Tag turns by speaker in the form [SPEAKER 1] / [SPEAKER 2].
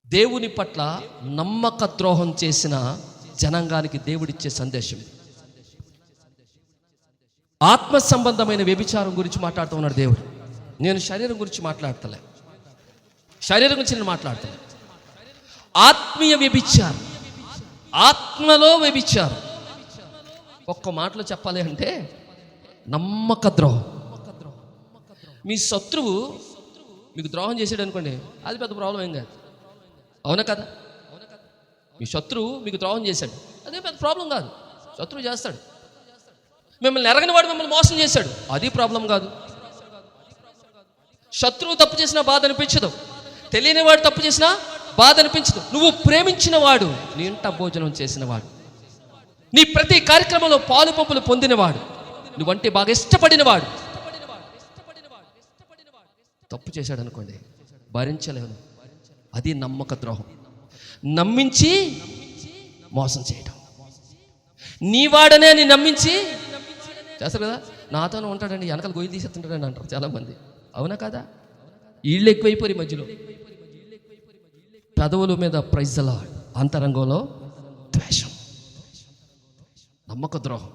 [SPEAKER 1] దేవుని పట్ల నమ్మక ద్రోహం చేసిన జనాంగానికి దేవుడిచ్చే సందేశం. ఆత్మ సంబంధమైన వ్యభిచారం గురించి మాట్లాడుతూ ఉన్నాడు దేవుడు. నేను శరీరం గురించి మాట్లాడతలే, శరీరం గురించి నేను మాట్లాడతలే. ఆత్మీయ వ్యభిచారం, ఆత్మలో వ్యభిచారం. ఒక్క మాటలో చెప్పాలి అంటే నమ్మక ద్రోహం. మీ శత్రువు మీకు ద్రోహం చేసాడు అనుకోండి, అది పెద్ద ప్రాబ్లం ఏం కాదు. అవునా కదా? మీ శత్రువు మీకు ద్రోహం చేశాడు, అదే పెద్ద ప్రాబ్లం కాదు. శత్రువు చేస్తాడు. మిమ్మల్ని ఎరగని వాడు మిమ్మల్ని మోసం చేశాడు, అది ప్రాబ్లం కాదు. శత్రువు తప్పు చేసినా బాధ అనిపించదు, తెలియని వాడు తప్పు చేసినా బాధ అనిపించదు. నువ్వు ప్రేమించిన వాడు, నీ ఇంట భోజనం చేసిన వాడు, నీ ప్రతి కార్యక్రమంలో పాలు పంపులు పొందినవాడు, నువ్వంటే బాగా ఇష్టపడినవాడు తప్పు చేశాడు అనుకోండి, భరించలేను. అది నమ్మక ద్రోహం. నమ్మించి మోసం చేయటం. నీవాడనే అని నమ్మించి చేస్తారు కదా. నాతోనే ఉంటాడండి, వెనకాల గొయ్యి తీసేస్తుంటాడని అంటారు చాలామంది. అవునా కదా? వీళ్ళు ఎక్కువైపోయి మధ్యలో పెదవుల మీద ప్రైజ్ లార్డ్, అంతరంగంలో ద్వేషం, నమ్మక ద్రోహం.